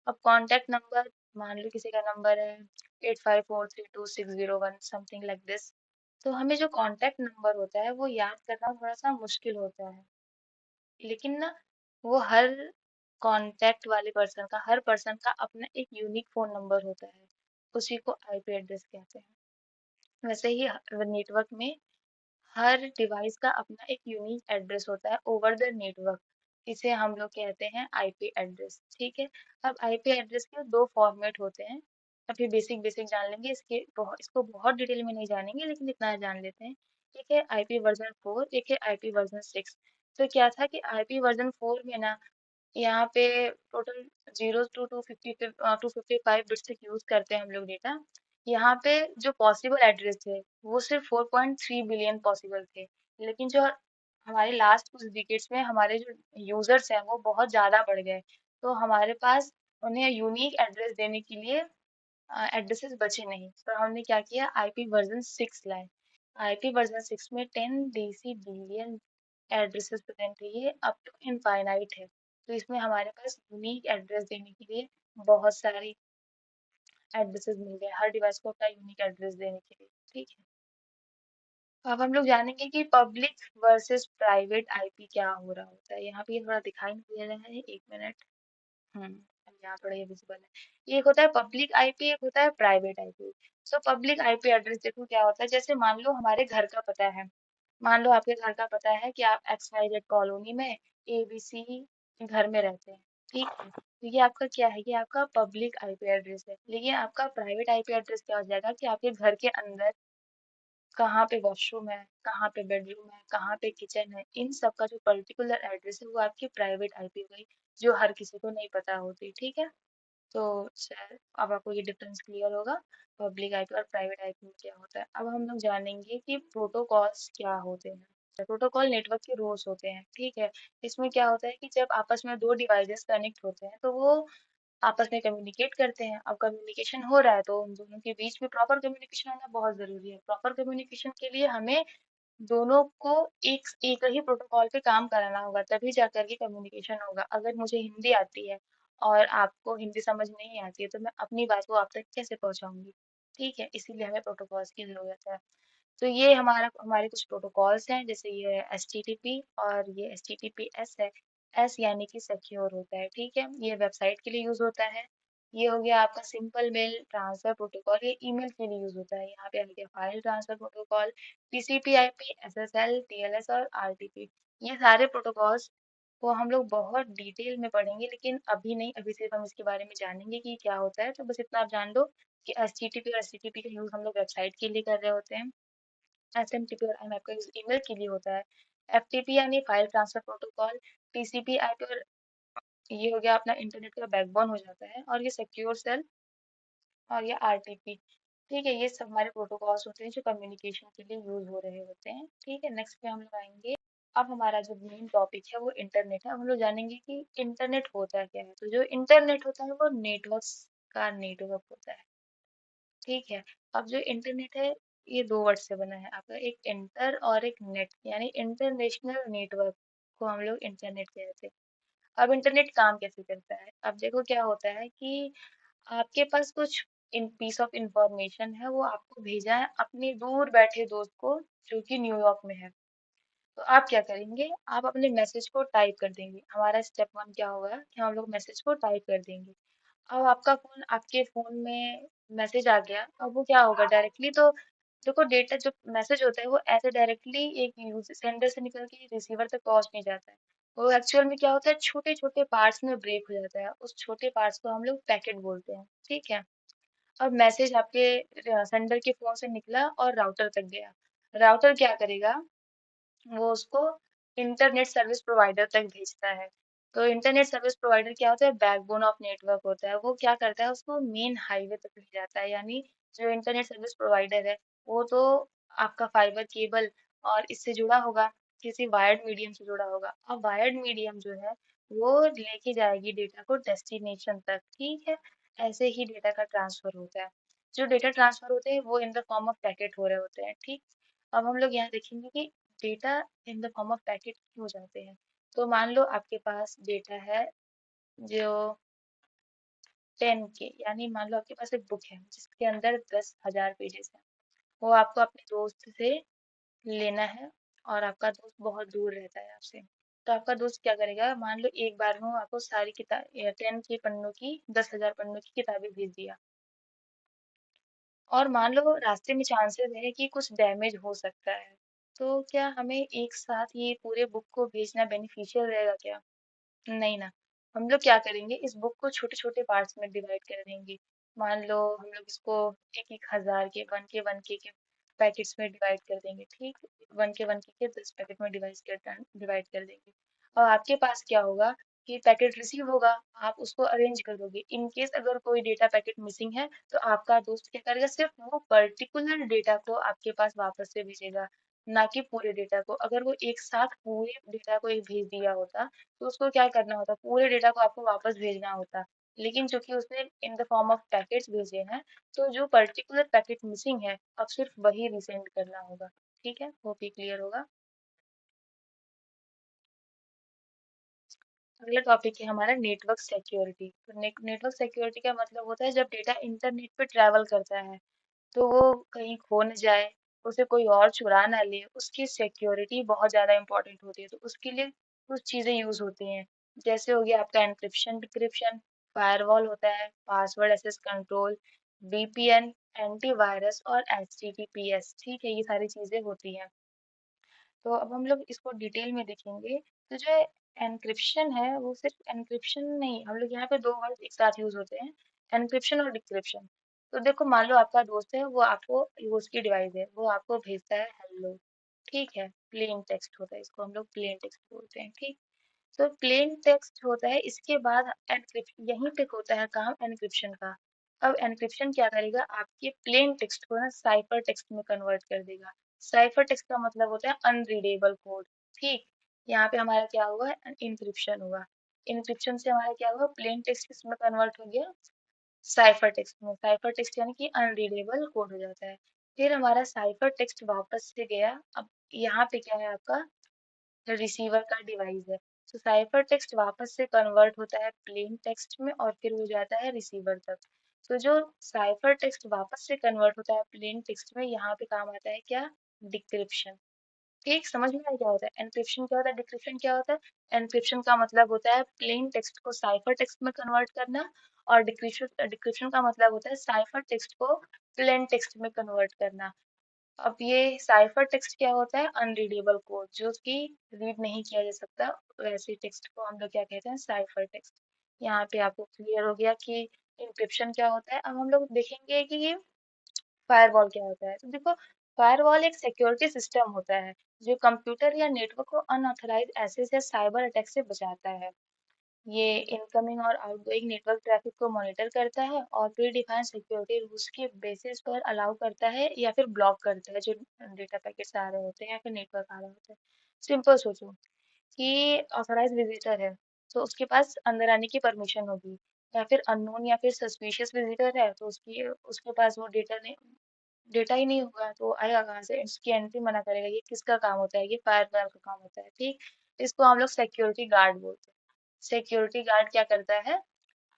अब कांटेक्ट नंबर, मान लो किसी का नंबर है 85432601 समथिंग लाइक दिस। तो हमें जो कांटेक्ट नंबर होता है वो याद करना थोड़ा सा मुश्किल होता है, लेकिन ना वो हर कांटेक्ट वाले पर्सन का, हर पर्सन का अपना एक यूनिक फोन नंबर होता है, उसी को आईपी एड्रेस कहते हैं। वैसे ही नेटवर्क में हर डिवाइस का अपना एक यूनिक एड्रेस होता है ओवर द नेटवर्क, इसे हम लोग कहते हैं आईपी एड्रेस। ठीक है, अब आईपी एड्रेस के दो फॉर्मेट होते हैं। अभी बेसिक बेसिक जान लेंगे, इसको बहुत डिटेल में नहीं जानेंगे लेकिन इतना जान लेते हैं। एक है आईपी वर्जन 4, एक है आईपी वर्जन 6। तो क्या था कि आईपी वर्जन 4 में ना यहाँ पे टोटल 0 to 255 बिट्स तक यूज करते हैं हम लोग डेटा। यहाँ पे जो पॉसिबल एड्रेस थे वो सिर्फ 4.3 बिलियन पॉसिबल थे, लेकिन जो हमारे लास्ट कुछ डिकेट्स में हमारे जो यूजर्स हैं वो बहुत ज्यादा बढ़ गए। तो हमारे पास उन्हें यूनिक एड्रेस देने के लिए एड्रेसेस बचे नहीं, तो हमने क्या किया, आईपी वर्जन 6 लाए। आईपी वर्जन 6 में 10 बिलियन एड्रेसेस प्रेजेंट है, ये अप टू इनफाइनाइट है। तो इसमें हमारे पास यूनिक एड्रेस देने के लिए बहुत सारी एड्रेसेस मिल गए, हर डिवाइस को अपना यूनिक एड्रेस देने के लिए। ठीक है, अब हम लोग जानेंगे कि पब्लिक वर्सेस प्राइवेट आईपी क्या हो रहा होता है। यहाँ पे ये थोड़ा दिखाई नहीं दे रहा है, एक मिनट। हम्म अब यहाँ थोड़ा ये विजिबल है। एक होता है पब्लिक आईपी, एक होता है private IP. So public IP address देखो क्या होता है। जैसे मान लो हमारे घर का पता है, मान लो आपके घर का पता है कि आप XYZ कॉलोनी में ABC घर में रहते हैं, ठीक है। तो ये आपका क्या है, ये आपका पब्लिक आईपी एड्रेस है। लेकिन आपका प्राइवेट आईपी एड्रेस क्या हो जाएगा कि आपके घर के अंदर कहाँ पे वॉशरूम है, कहाँ पे बेडरूम है, कहाँ पे किचन है, इन सब का जो पर्टिकुलर एड्रेस है वो आपकी प्राइवेट आईपी हुई, जो हर किसी को नहीं पता होती, ठीक है। तो शायद अब आपको ये डिफरेंस क्लियर होगा, पब्लिक आईपी और प्राइवेट आईपी में क्या होता है। अब हम लोग जानेंगे कि प्रोटोकॉल्स क्या होते हैं। प्रोटोकॉल नेटवर्क के रूल्स होते हैं, ठीक है। इसमें क्या होता है कि जब आपस में दो डिवाइसेस कनेक्ट होते हैं तो वो आपस में कम्युनिकेट करते हैं। अब कम्युनिकेशन हो रहा है तो उन दोनों के बीच में प्रॉपर कम्युनिकेशन होना बहुत जरूरी है। प्रॉपर कम्युनिकेशन के लिए हमें दोनों को एक एक ही प्रोटोकॉल पे काम कराना होगा, तभी जाकर के कम्युनिकेशन होगा। अगर मुझे हिंदी आती है और आपको हिंदी समझ नहीं आती है तो मैं अपनी बात को आप तक कैसे पहुंचाऊंगी, ठीक है। इसीलिए हमें प्रोटोकॉल्स की जरूरत है। तो ये हमारे कुछ प्रोटोकॉल्स हैं, जैसे ये HTTP और ये HTTPS है। एस यानी कि सिक्योर होता है, ठीक है, ये वेबसाइट के लिए यूज होता है। ये हो गया आपका सिंपल मेल ट्रांसफर प्रोटोकॉल, ये ईमेल के लिए यूज होता है। यहाँ पे आ गया file transfer protocol, TCP/IP, SSL, TLS और RTP। ये सारे प्रोटोकॉल्स को हम लोग बहुत डिटेल में पढ़ेंगे, लेकिन अभी नहीं, अभी सिर्फ हम इसके बारे में जानेंगे कि क्या होता है। तो बस इतना आप जान लो कि HTTP और HTTP का यूज हम लोग वेबसाइट के लिए कर रहे होते हैं। SMTP और IMAP का यूज ईमेल के लिए होता है। FTP यानी फाइल ट्रांसफर प्रोटोकॉल, TCP/IP और ये हो गया अपना इंटरनेट का बैकबोन हो जाता है, और ये सिक्योर सेल और ये RTP, ठीक है। ये सब हमारे प्रोटोकॉल्स होते हैं जो कम्युनिकेशन के लिए यूज हो रहे होते हैं, ठीक है। नेक्स्ट पे हम लोग आएंगे। अब हमारा जो मेन टॉपिक है वो इंटरनेट है। हम लोग जानेंगे कि इंटरनेट होता क्या है। तो जो इंटरनेट होता है वो नेटवर्क का नेटवर्क होता है, ठीक है। अब जो इंटरनेट है ये दो वर्ड से बना है आपका, एक इंटर और एक नेट, यानी इंटरनेशनल नेटवर्क को हम लोग इंटरनेट कहते हैं। अब इंटरनेट काम कैसे करता है, अब देखो क्या होता है कि आपके पास कुछ इन पीस ऑफ इंफॉर्मेशन है, वो आपको भेजा है अपने दूर बैठे दोस्त को जो कि न्यूयॉर्क में है। तो आप क्या करेंगे, आप अपने मैसेज को टाइप कर देंगे। हमारा स्टेप वन क्या होगा कि हम लोग मैसेज को टाइप कर देंगे। अब आपके फोन में मैसेज आ गया, अब वो क्या होगा डायरेक्टली, तो देखो डेटा जो मैसेज होता है वो ऐसे डायरेक्टली एक यूजर सेंडर से निकल के रिसीवर तक पहुंच नहीं जाता है। वो एक्चुअल में क्या होता है, छोटे छोटे पार्ट्स में ब्रेक हो जाता है। उस छोटे पार्ट्स को हम लोग पैकेट बोलते हैं, ठीक है। अब मैसेज आपके सेंडर के फोन से निकला और राउटर तक गया। राउटर क्या करेगा, वो उसको इंटरनेट सर्विस प्रोवाइडर तक भेजता है। तो इंटरनेट सर्विस प्रोवाइडर क्या होता है, बैकबोन ऑफ नेटवर्क होता है। वो क्या करता है, उसको मेन हाईवे तक ले जाता है। यानी जो इंटरनेट सर्विस प्रोवाइडर है वो तो आपका फाइबर केबल और इससे जुड़ा होगा, किसी वायर्ड मीडियम से जुड़ा होगा। अब वायर्ड मीडियम जो है वो लेके जाएगी डेटा को डेस्टिनेशन तक, ठीक है। ऐसे ही डेटा का ट्रांसफर होता है। जो डेटा ट्रांसफर होते हैं वो in the form of packet हो रहे होते हैं, ठीक। अब हम लोग यहाँ देखेंगे कि data in the form of packet हो जाते हैं। तो मान लो आपके पास डेटा है जो 10 के, यानी मान लो आपके पास एक बुक है जिसके अंदर 10,000 पेजेस हैं। वो आपको अपने दोस्त से लेना है, और आपका दोस्त बहुत दूर रहता है आपसे। तो आपका दोस्त क्या करेगा, मान लो एक बार में वो आपको सारी किताब 10 के पन्नों की 10,000 पन्नों की किताबें भेज दिया। और मान लो रास्ते में चांसेस है कि कुछ डैमेज हो सकता है, तो क्या हमें एक साथ ये पूरे बुक को भेजना बेनिफिशियल रहेगा क्या? नहीं ना। हम लोग क्या करेंगे, इस बुक को छोटे छोटे पार्ट्स में डिवाइड कर देंगे। मान लो हम लोग इसको एक एक हजार के वन के पैकेट्स में डिवाइड कर देंगे, ठीक। वन के 10 पैकेट में डिवाइड कर देंगे। और आपके पास क्या होगा कि पैकेट रिसीव होगा, आप उसको अरेंज कर दोगे। इन केस अगर कोई डेटा पैकेट मिसिंग है तो आपका दोस्त क्या करेगा, सिर्फ वो पर्टिकुलर डेटा को आपके पास वापस से भेजेगा, ना कि पूरे डेटा को। अगर वो एक साथ पूरे डेटा को एक भेज दिया होता तो उसको क्या करना होता, पूरे डेटा को आपको वापस भेजना होता। लेकिन चूंकि उसने in the form of packets भेजे हैं, तो जो पर्टिकुलर पैकेट मिसिंग है अब सिर्फ वही रिसेंड करना होगा, ठीक है। वो भी क्लियर होगा। अगला टॉपिक है हमारा नेटवर्क सिक्योरिटी। तो नेटवर्क सिक्योरिटी का मतलब होता है जब डेटा इंटरनेट पे ट्रैवल करता है तो वो कहीं खो न जाए, उसे कोई और चुरा ना ले, उसकी सिक्योरिटी बहुत ज्यादा इंपॉर्टेंट होती है, तो उसके लिए कुछ चीजें यूज होती हैं। जैसे हो गया आपका एनक्रिप्शन डिक्रिप्शन, फायरवॉल होता है, password access control, VPN, antivirus और एचटीटीपीएस। ठीक है, ये सारी चीजें होती हैं। तो अब हम लोग इसको डिटेल में देखेंगे। तो जो एनक्रिप्शन है वो सिर्फ एनक्रिप्शन नहीं, हम लोग यहाँ पे दो वर्ड एक साथ यूज होते हैं, एनक्रिप्शन और डिक्रिप्शन। तो देखो, मान लो आपका दोस्त है, वो आपको, वो उसकी डिवाइस है, वो आपको भेजता है हेलो, ठीक है, प्लेन टेक्स्ट होता है, इसको हम लोग प्लेन टेक्स्ट बोलते हैं, ठीक। तो प्लेन टेक्स्ट होता है, इसके बाद एनक्रिप्शन, यहीं पे होता है काम एनक्रिप्शन का। अब एनक्रिप्शन क्या करेगा, आपके प्लेन टेक्स्ट को ना साइफर टेक्स्ट में कन्वर्ट कर देगा। साइफर टेक्स्ट का मतलब होता है अनरीडेबल कोड, ठीक। यहाँ पे हमारा क्या हुआ, इंक्रिप्शन हुआ। इंक्रिप्शन से हमारा क्या हुआ, प्लेन टेक्स्ट किसमें कन्वर्ट हो गया, साइफर टेक्स्ट में। साइफर टेक्स्ट यानी कि अनरीडेबल कोड हो जाता है। फिर हमारा साइफर टेक्स्ट वापस से गया, अब यहाँ पे क्या है आपका, रिसीवर का डिवाइस है। तो साइफर टेक्स्ट वापस से कन्वर्ट होता है प्लेन टेक्स्ट में और फिर वो जाता है रिसीवर तक। तो जो साइफर टेक्स्ट वापस से कन्वर्ट होता है प्लेन टेक्स्ट में, यहाँ पे काम आता है क्या, डिक्रिप्शन। ठीक, समझ में आया क्या होता है एनक्रिप्शन, क्या होता है डिक्रिप्शन, क्या होता है। एनक्रिप्शन का मतलब होता है प्लेन टेक्स्ट को साइफर टेक्स्ट में कन्वर्ट करना, और डिक्रिप्शन डिक्रिप्शन का मतलब होता है साइफर टेक्स्ट को प्लेन टेक्स्ट में कन्वर्ट करना। अब ये साइफर टेक्स्ट क्या होता है, अनरीडेबल कोड जो कि रीड नहीं किया जा सकता, वैसे टेक्स्ट को हम लोग क्या कहते हैं, साइफर टेक्स्ट। यहाँ पे आपको क्लियर हो गया कि इंक्रिप्शन क्या होता है। अब हम लोग देखेंगे कि ये फायरवॉल क्या होता है। तो देखो, फायरवॉल एक सिक्योरिटी सिस्टम होता है जो कंप्यूटर या नेटवर्क को अनऑथराइज एक्सेस या साइबर अटैक से बचाता है। ये इनकमिंग और आउटगोइंग नेटवर्क ट्रैफिक को मॉनिटर करता है और प्री डिफाइंड सिक्योरिटी रूल्स के बेसिस पर अलाउ करता है या फिर ब्लॉक करता है जो डेटा पैकेट्स आ रहे होते हैं या फिर नेटवर्क आ रहा होता है। सिंपल सोचो कि ऑथराइज विजिटर है, तो उसके पास अंदर आने की परमिशन होगी। या फिर अननोन या फिर सस्पिशियस विजिटर है, तो उसकी उसके पास वो डेटा ही नहीं होगा, तो आएगा कहाँ से, इसकी एंट्री मना करेगा। ये किसका काम होता है, ये फायरवॉल का काम होता है, ठीक। इसको हम लोग सिक्योरिटी गार्ड बोलते हैं। सिक्योरिटी गार्ड क्या करता है,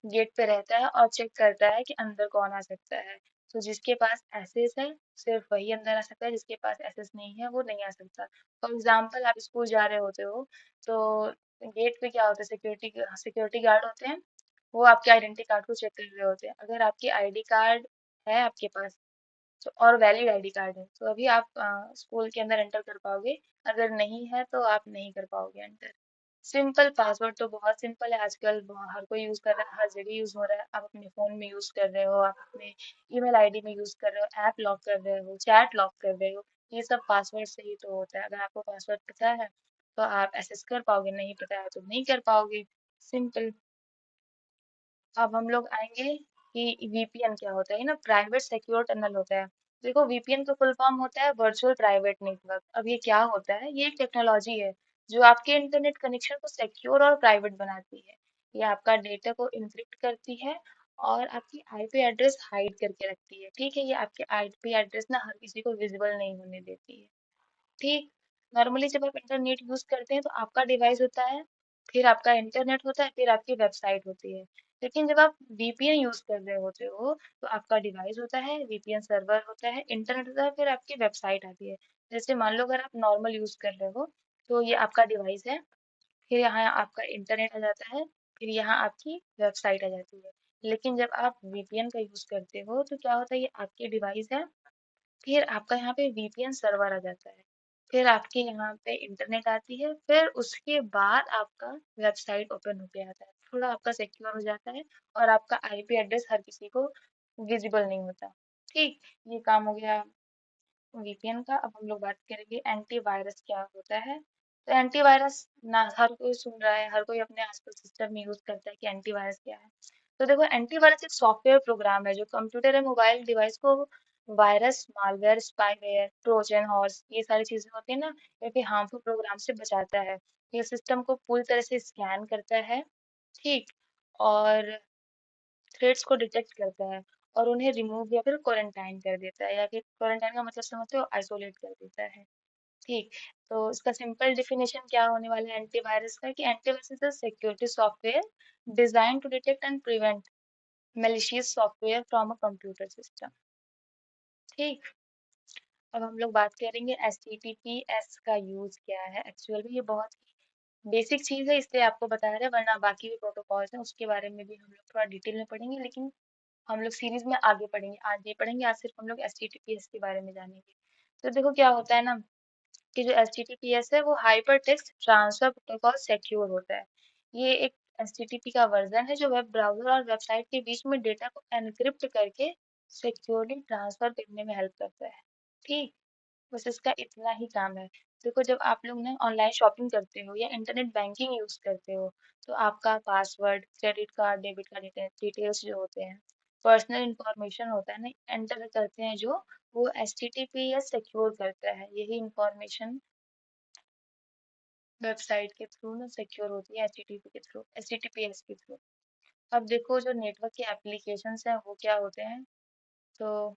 गेट पे रहता है और चेक करता है कि अंदर कौन आ सकता है। तो जिसके पास एसेस है सिर्फ वही अंदर आ सकता है, जिसके पास एसेस नहीं है वो नहीं आ सकता। फॉर एग्जाम्पल, आप स्कूल जा रहे होते हो, तो गेट पे क्या होता है, सिक्योरिटी सिक्योरिटी गार्ड होते हैं। वो आपके आइडेंटिटी कार्ड को चेक कर रहे होते हैं। अगर आपकी आईडी कार्ड है आपके पास, तो और वैलिड आईडी कार्ड है, तो अभी आप स्कूल के अंदर एंटर कर पाओगे। अगर नहीं है तो आप नहीं कर पाओगे एंटर। सिंपल पासवर्ड तो बहुत सिंपल है, आजकल हर कोई यूज कर रहा है, हर जगह यूज हो रहा है। आप अपने फोन में यूज कर रहे हो, आप अपने ईमेल आईडी में यूज कर रहे हो, ऐप लॉक कर रहे हो, चैट लॉक कर रहे हो, ये सब पासवर्ड से ही तो होता है। अगर आपको पासवर्ड पता है तो आप एक्सेस कर पाओगे, नहीं पता है तो नहीं कर पाओगे, सिंपल। अब हम लोग आएंगे कि वीपीएन क्या होता है। ये ना प्राइवेट सिक्योर टनल होता है। देखो, वीपीएन का फुल फॉर्म होता है वर्चुअल प्राइवेट नेटवर्क। अब ये क्या होता है, ये एक टेक्नोलॉजी है जो आपके इंटरनेट कनेक्शन को सिक्योर और प्राइवेट बनाती है। ये आपका डेटा को इनक्रिप्ट करती है और आपकी आईपी एड्रेस हाइड करके रखती है, ठीक है। ये आपके आईपी एड्रेस ना हर किसी को विजिबल नहीं होने देती है, ठीक। नॉर्मली जब आप इंटरनेट यूज करते हैं तो आपका डिवाइस होता है, फिर आपका इंटरनेट होता है, फिर आपकी वेबसाइट होती है। लेकिन जब आप वीपीएन यूज कर रहे होते हो, तो आपका डिवाइस होता है, वीपीएन सर्वर होता है, इंटरनेट होता है, फिर आपकी वेबसाइट आती है। जैसे मान लो अगर आप नॉर्मल यूज कर रहे हो, तो ये आपका डिवाइस है, फिर यहाँ आपका इंटरनेट आ जाता है, फिर यहाँ आपकी वेबसाइट आ जाती है। लेकिन जब आप वीपीएन का यूज करते हो तो क्या होता है, ये आपकी डिवाइस है, फिर आपका यहाँ पे वीपीएन सर्वर आ जाता है, फिर आपके यहाँ पे इंटरनेट आती है, फिर उसके बाद आपका वेबसाइट ओपन होके आता है, थोड़ा आपका सिक्योर हो जाता है और आपका आईपी एड्रेस हर किसी को विजिबल नहीं होता, ठीक। ये काम हो गया वीपीएन का। अब हम लोग बात करेंगे एंटीवायरस क्या होता है। तो एंटीवायरस ना हर कोई सुन रहा है, हर कोई अपने आसपास सिस्टम में यूज करता है कि एंटीवायरस क्या है। तो देखो, एंटीवायरस एक सॉफ्टवेयर प्रोग्राम है जो कंप्यूटर या मोबाइल डिवाइस को virus, malware, spyware, Trojan horse, ये सारी चीजें होती है ना, या फिर हार्मफुल प्रोग्राम से बचाता है। ये सिस्टम को पूरी तरह से स्कैन करता है, ठीक, और थ्रेड्स को डिटेक्ट करता है और उन्हें रिमूव या फिर क्वारंटाइन कर देता है, या फिर क्वारंटाइन का मतलब समझते हो, आइसोलेट कर देता है, ठीक। तो इसका सिंपल डेफिनेशन क्या होने वाला है एंटीवायरस का, कि antivirus is a security software design to detect and prevent malicious software from a computer system, ठीक। अब हम लोग बात करेंगे HTTPS का यूज क्या है। एक्चुअल में ये बहुत बेसिक चीज है, इसलिए आपको बता रहे हैं, वरना बाकी भी प्रोटोकॉल्स हैं उसके बारे में भी हम लोग थोड़ा डिटेल में पढ़ेंगे, लेकिन हम लोग सीरीज में आगे पढ़ेंगे, आज नहीं पढ़ेंगे। आज सिर्फ हम लोग HTTPS के बारे में जानेंगे। तो देखो क्या होता है ना, कि जो HTTPS है वो hyper text transfer protocol secure होता है। ये एक HTTP का वर्जन है जो वेब ब्राउजर और वेबसाइट के बीच में डेटा को एनक्रिप्ट करके सिक्योरली ट्रांसफर करने में हेल्प करता है। ठीक, बस इसका इतना ही काम है। देखो जब आप लोग ना ऑनलाइन शॉपिंग करते हो या इंटरनेट बैंकिंग यूज करते हो, तो आपका password, credit card, debit card details जो होते हैं, पर्सनल इंफॉर्मेशन होता है ना, एंटर करते हैं जो, वो HTTPS सिक्योर करता है। यही इंफॉर्मेशन वेबसाइट के थ्रू ना सिक्योर होती है, HTTP के थ्रू, HTTPS के थ्रू। अब देखो जो नेटवर्क के एप्लीकेशंस हैं वो क्या होते हैं। तो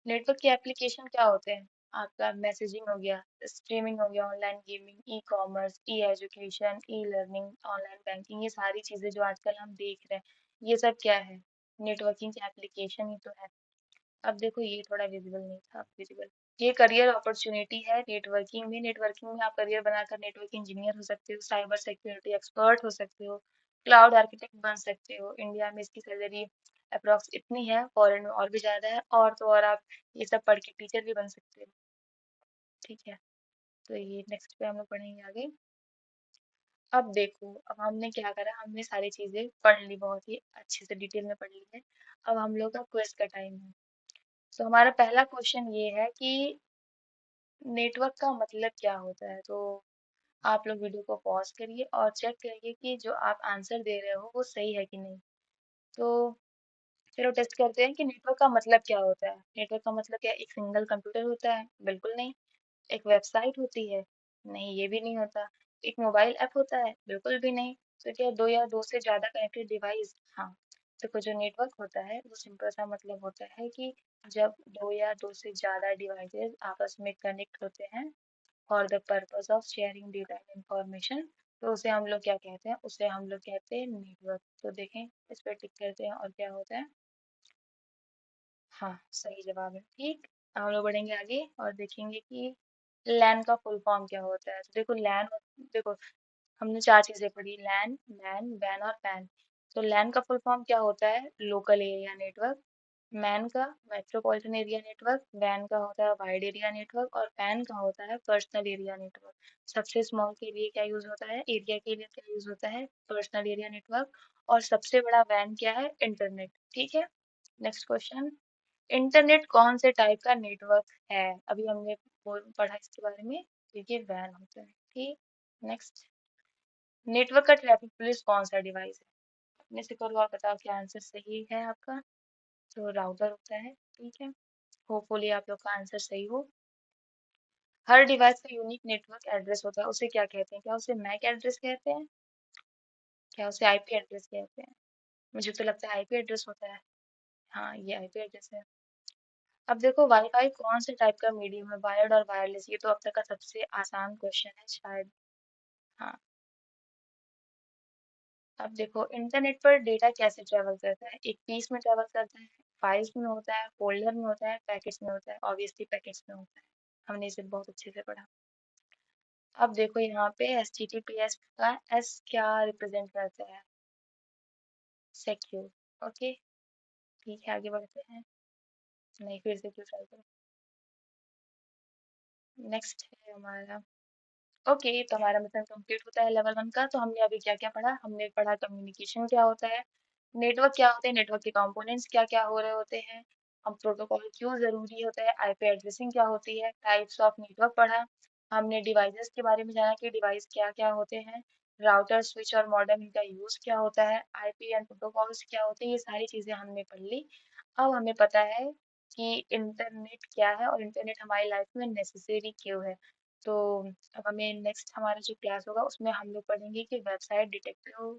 नेटवर्क के एप्लीकेशन क्या होते हैं, आपका मैसेजिंग हो गया, स्ट्रीमिंग हो गया, online gaming, e commerce, e education, e learning, online banking, ये सारी चीजें जो आजकल हम देख रहे हैं, ये सब क्या है, नेटवर्किंग के एप्लीकेशन ही तो है। अब देखो ये थोड़ा विजिबल नहीं था, विजिबल, ये करियर अपॉर्चुनिटी है नेटवर्किंग में। नेटवर्किंग में आप करियर बनाकर नेटवर्क इंजीनियर हो सकते हो, साइबर सिक्योरिटी एक्सपर्ट हो सकते हो, क्लाउड आर्किटेक्ट बन सकते हो। इंडिया में इसकी सैलरी अप्रोक्स इतनी है, फॉरेन में और भी ज्यादा है, और तो और आप ये सब पढ़ के टीचर भी बन सकते हो। ठीक है, तो ये नेक्स्ट पे हम लोग पढ़ेंगे आगे। अब देखो, अब हमने क्या करा, हमने सारी चीजें पढ़ ली, बहुत ही अच्छे से डिटेल में पढ़ ली है। अब हम लोग का क्विज का टाइम है। तो हमारा पहला क्वेश्चन ये है कि नेटवर्क का मतलब क्या होता है। तो आप लोग वीडियो को पॉज करिए और चेक करिए कि जो आप आंसर दे रहे हो वो सही है कि नहीं। तो चलो टेस्ट करते हैं कि नेटवर्क का मतलब क्या होता है। नेटवर्क का मतलब क्या एक सिंगल कंप्यूटर होता है? बिल्कुल नहीं। एक वेबसाइट होती है? नहीं, ये भी नहीं होता। एक मोबाइल ऐप होता है? बिल्कुल भी नहीं। तो क्या दो या दो से ज्यादा कनेक्टेड डिवाइस? हाँ। तो जो नेटवर्क होता है वो सिंपल सा मतलब होता है कि जब दो या दो से ज्यादा डिवाइसेस आपस में कनेक्ट होते हैं for the purpose of sharing data and information, तो उसे हम लोग क्या कहते हैं, उसे हम लोग कहते हैं नेटवर्क। तो देखें, इस पर टिक करते हैं और क्या होता है। हाँ, सही जवाब है। ठीक, अब हम लोग बढ़ेंगे आगे और देखेंगे कि लैन का फुल फॉर्म क्या होता है। तो देखो लैन, देखो हमने चार चीजें पढ़ी, लैन, मैन, वैन और पैन। तो लैन का फुल फॉर्म क्या होता है, लोकल एरिया नेटवर्क। मैन का मेट्रोपॉलिटन एरिया नेटवर्क, वैन का होता है वाइड एरिया नेटवर्क, और पैन का होता है पर्सनल एरिया नेटवर्क। सबसे स्मॉल के लिए क्या यूज होता है, एरिया के लिए क्या यूज होता है, पर्सनल एरिया नेटवर्क। और सबसे बड़ा वैन क्या है, इंटरनेट। ठीक है, नेक्स्ट क्वेश्चन। इंटरनेट कौन से टाइप का नेटवर्क है? अभी हमने पढ़ा इसके बारे में, तो ये वैन होता है। ठीक, नेक्स्ट। नेटवर्क का ट्रैफिक पुलिस कौन सा डिवाइस है? अपने से करो और बताओ क्या आंसर सही है आपका। तो राउटर होता है। ठीक है, होपफुली आप लोग का आंसर सही हो। हर डिवाइस का यूनिक नेटवर्क एड्रेस होता है, उसे क्या कहते हैं? क्या उसे मैक एड्रेस कहते हैं? क्या उसे आईपी एड्रेस कहते हैं? मुझे तो लगता है आईपी एड्रेस होता है। हाँ, ये आईपी एड्रेस है। अब देखो वाईफाई कौन से टाइप का मीडियम है, वायर्ड और वायरलेस? ये तो अब तक का सबसे आसान क्वेश्चन है शायद। हाँ। अब देखो इंटरनेट पर डेटा कैसे ट्रेवल करता है, एक पीस में ट्रेवल करता है, फाइल्स में होता है, फोल्डर में होता है, पैकेट्स में होता है? ऑब्वियसली पैकेट्स में होता है, हमने इसे बहुत अच्छे से पढ़ा। अब देखो यहाँ पे HTTPS का एस क्या रिप्रेजेंट करता है, सिक्योर। ओके, ठीक है, आगे बढ़ते हैं। नहीं, फिर से क्यों ट्राई करो। नेक्स्ट है हमारा। ओके, तो हमारा मिशन कंप्लीट होता है लेवल 1 का। तो हमने अभी क्या क्या पढ़ा, हमने पढ़ा कम्युनिकेशन क्या होता है, नेटवर्क क्या होते हैं, नेटवर्क के कंपोनेंट्स क्या क्या हो रहे होते हैं, हम प्रोटोकॉल क्यों जरूरी होता है, आईपी एड्रेसिंग क्या होती है, टाइप्स ऑफ नेटवर्क पढ़ा, हमने डिवाइसेस के बारे में जाना कि डिवाइस क्या क्या होते हैं, राउटर, स्विच और मॉडेम, इनका यूज क्या होता है, आईपी एंड प्रोटोकॉल्स क्या होते हैं, ये सारी चीजें हमने पढ़ ली। अब हमें पता है कि इंटरनेट क्या है और इंटरनेट हमारी लाइफ में नेसेसरी क्यों है। तो अब हमें नेक्स्ट हमारा जो क्लास होगा उसमें हम लोग पढ़ेंगे कि वेबसाइट डिटेक्टिव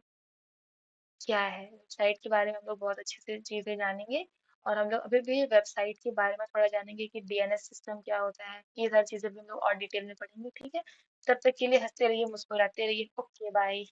क्या है। वेबसाइट के बारे में हम लोग बहुत अच्छे से चीजें जानेंगे। और हम लोग अभी भी वेबसाइट के बारे में थोड़ा जानेंगे कि डीएनएस सिस्टम क्या होता है, ये सारी चीजें भी हम लोग और डिटेल में पढ़ेंगे। ठीक है, तब तक के लिए हंसते रहिए, मुस्कुराते रहिए। Okay, bye.